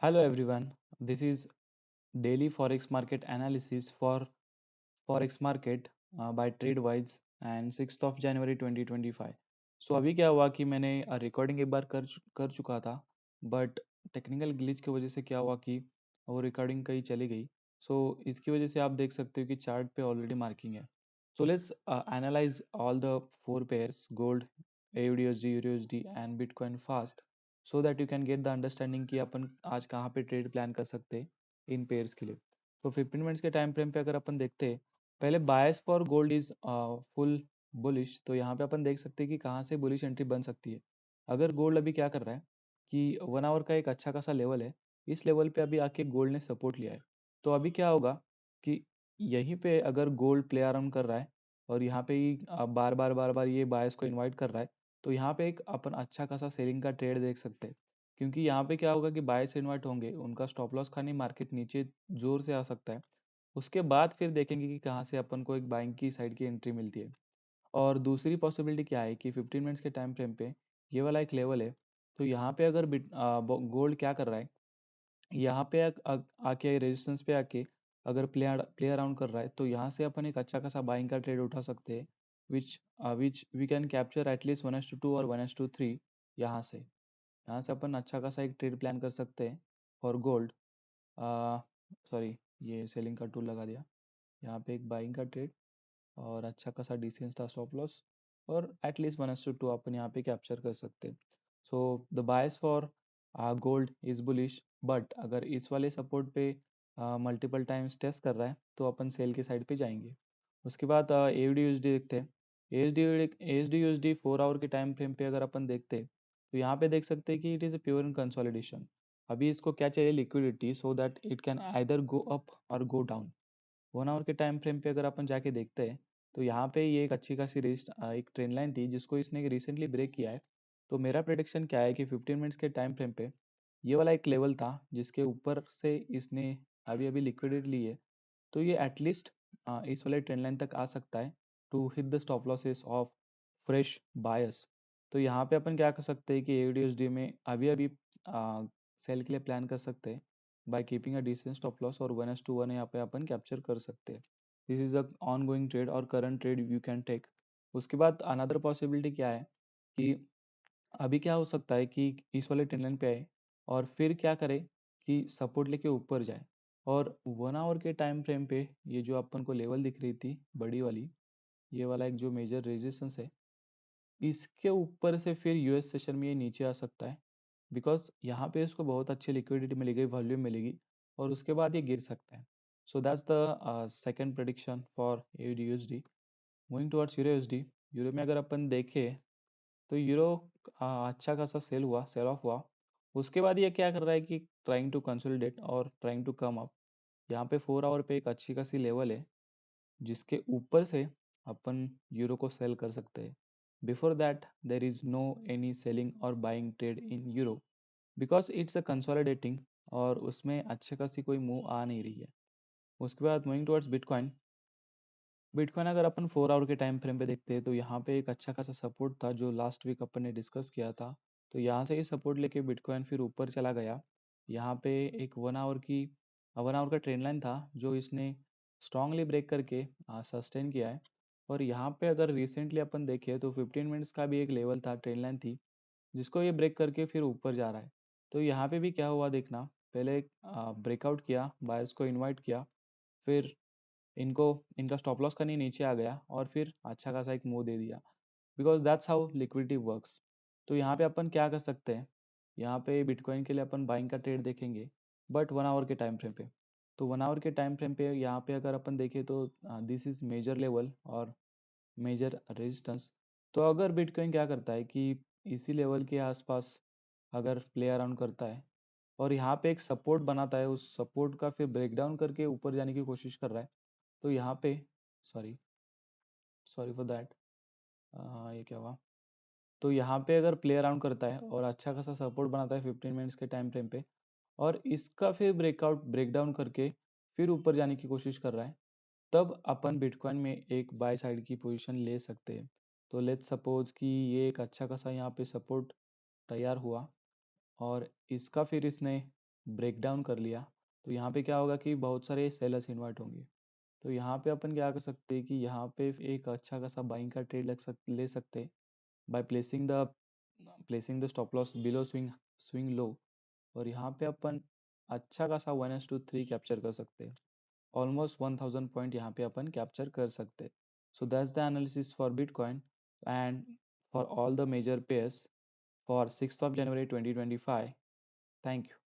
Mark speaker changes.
Speaker 1: Hello everyone, this is daily forex market analysis for forex market by TradeWise and 6th of January 2025. सो अभी क्या हुआ कि मैंने recording एक बार कर चुका था बट टेक्निकल ग्लिच की वजह से क्या हुआ कि वो रिकॉर्डिंग कहीं चली गई। सो इसकी वजह से आप देख सकते हो कि चार्ट पे ऑलरेडी मार्किंग है। So let's analyse all the four pairs gold, AUDUSD, USD and bitcoin fast so that you can get the understanding कि अपन आज कहाँ पे ट्रेड प्लान कर सकते हैं इन पेयर्स के लिए। तो 15 मिनट्स के टाइम फ्रेम पे अगर अपन देखते हैं, पहले bias for gold is full bullish, तो यहाँ पे अपन देख सकते हैं कि कहाँ से बुलिश एंट्री बन सकती है। अगर गोल्ड अभी क्या कर रहा है कि 1 आवर का एक अच्छा खासा लेवल है, इस लेवल पे अभी आके गोल्ड ने सपोर्ट लिया है। तो अभी क्या होगा कि यहीं पे अगर गोल्ड प्ले अराउंड कर रहा है और यहाँ पे ही बार बार ये बायस को इन्वाइट कर रहा है, तो यहाँ पे एक अपन अच्छा खासा सेलिंग का ट्रेड देख सकते हैं। क्योंकि यहाँ पे क्या होगा कि बायस इन्वाइट होंगे, उनका स्टॉप लॉस खाने मार्केट नीचे जोर से आ सकता है। उसके बाद फिर देखेंगे कि कहाँ से अपन को एक बाइंग की साइड की एंट्री मिलती है। और दूसरी पॉसिबिलिटी क्या है कि 15 मिनट्स के टाइम फ्रेम पे ये वाला एक लेवल है। तो यहाँ पे अगर गोल्ड क्या कर रहा है, यहाँ पे आके रेजिस्टेंस पे आके अगर प्ले अराउंड कर रहा है, तो यहाँ से अपन एक अच्छा खासा बाइंग का ट्रेड उठा सकते हैं, which we can capture at least 1:2 और 1:3। यहाँ से अपन अच्छा खासा एक ट्रेड प्लान कर सकते हैं फॉर गोल्ड। सॉरी, ये सेलिंग का टूल लगा दिया। यहाँ पे एक बाइंग का ट्रेड और अच्छा खासा डिसेंस था स्टॉप लॉस, और एटलीस्ट 1:2 अपन यहाँ पे कैप्चर कर सकते हैं। So the bias for gold is bullish, but अगर इस वाले सपोर्ट पे मल्टीपल टाइम्स टेस्ट कर रहा है तो अपन सेल के साइड पे जाएंगे। उसके बाद AUD USD देखते हैं। AUD USD 4 आवर के टाइम फ्रेम पे अगर अपन देखते हैं, तो यहाँ पे देख सकते हैं कि it is a pure in consolidation. अभी इसको क्या चाहिए, liquidity, so that it can either go up और गो डाउन। 1 आवर के टाइम फ्रेम पे अगर अपन जाके देखते हैं, तो यहाँ पे ये एक अच्छी खासी एक ट्रेंड लाइन थी जिसको इसने रिसेंटली ब्रेक किया है। तो मेरा प्रेडिक्शन क्या है कि 15 मिनट्स के टाइम फ्रेम पे ये वाला एक लेवल था जिसके ऊपर से इसने अभी अभी लिक्विडिटी ली है। तो ये एटलीस्ट इस वाले ट्रेंड लाइन तक आ सकता है to hit the stop losses of fresh buyers. तो यहाँ पे अपन क्या कर सकते हैं कि AUD में अभी अभी सेल के लिए प्लान कर सकते हैं by keeping a decent stop loss, और 1:1 यहाँ पे अपन कैप्चर कर सकते हैं। This is a ongoing trade और current trade you can take. उसके बाद अनदर पॉसिबिलिटी क्या है कि अभी क्या हो सकता है कि इस वाले ट्रेंड लाइन पे आए और फिर क्या करे कि सपोर्ट लेके ऊपर जाए, और 1 आवर के टाइम फ्रेम पे ये जो अपन को लेवल दिख रही थी बड़ी वाली, ये वाला एक जो मेजर रेजिस्टेंस है, इसके ऊपर से फिर यूएस सेशन में ये नीचे आ सकता है। बिकॉज यहाँ पे इसको बहुत अच्छी लिक्विडिटी मिलेगी, वॉल्यूम मिलेगी, और उसके बाद ये गिर सकता है। सो that's the second prediction for AUD USD। Moving towards euro USD, euro में अगर अपन देखें तो यूरो अच्छा खासा सेल ऑफ हुआ। उसके बाद ये क्या कर रहा है कि ट्राइंग टू कंसोलिडेट और ट्राइंग टू कम अप। यहाँ पे 4 आवर पे एक अच्छी खासी लेवल है जिसके ऊपर से अपन यूरो को सेल कर सकते हैं। Before that there is no any selling or buying trade in euro, because it's a consolidating, और उसमें अच्छे खासी कोई मूव आ नहीं रही है। उसके बाद मूविंग टुवर्ड्स बिटकॉइन। बिटकॉइन अगर अपन 4 आवर के टाइम फ्रेम पे देखते हैं, तो यहाँ पे एक अच्छा खासा सपोर्ट था जो लास्ट वीक अपन ने डिस्कस किया था। तो यहाँ से ये सपोर्ट लेके बिटकॉइन फिर ऊपर चला गया। यहाँ पे एक 1 आवर का ट्रेंड लाइन था जो इसने स्ट्रांगली ब्रेक करके सस्टेन किया है। और यहाँ पे अगर रिसेंटली अपन देखें तो 15 मिनट्स का भी एक लेवल था, ट्रेंड लाइन थी, जिसको ये ब्रेक करके फिर ऊपर जा रहा है। तो यहाँ पे भी क्या हुआ देखना, पहले ब्रेकआउट किया, बायर्स को इनवाइट किया, फिर इनको इनका स्टॉप लॉस करने नीचे आ गया और फिर अच्छा खासा एक मूव दे दिया। Because that's how liquidity works. तो यहाँ पे अपन क्या कर सकते हैं, यहाँ पे बिटकॉइन के लिए अपन बाइंग का ट्रेड देखेंगे, बट 1 आवर के टाइम फ्रेम पे। तो 1 आवर के टाइम फ्रेम पे यहाँ पे अगर अपन देखें तो दिस इज मेजर लेवल और मेजर रेजिस्टेंस। तो अगर बिटकॉइन क्या करता है कि इसी लेवल के आसपास अगर प्ले अराउंड करता है और यहाँ पे एक सपोर्ट बनाता है, उस सपोर्ट का फिर ब्रेकडाउन करके ऊपर जाने की कोशिश कर रहा है, तो यहाँ पे सॉरी सॉरी फॉर दैट, ये क्या हुआ, तो यहाँ पे अगर प्ले अराउंड करता है और अच्छा खासा सपोर्ट बनाता है 15 मिनट्स के टाइम फ्रेम पे, और इसका फिर ब्रेकडाउन करके फिर ऊपर जाने की कोशिश कर रहा है, तब अपन बिटकॉइन में एक बाय साइड की पोजीशन ले सकते हैं। तो लेट्स सपोज कि ये एक अच्छा खासा यहाँ पे सपोर्ट तैयार हुआ और इसका फिर इसने ब्रेक डाउन कर लिया, तो यहाँ पे क्या होगा कि बहुत सारे सेलर्स इन्वाइट होंगे। तो यहाँ पे अपन क्या कर सकते हैं कि यहाँ पे एक अच्छा खासा बाइंग का ट्रेड ले सकते हैं by placing the stop loss below swing low. और यहाँ पे अपन अच्छा खासा 1:3 कैप्चर कर सकते हैं, ऑलमोस्ट 1000 पॉइंट यहाँ पे अपन कैप्चर कर सकते हैं। So that's the analysis for bitcoin and for all the major pairs for 6th of January 2025. Thank you.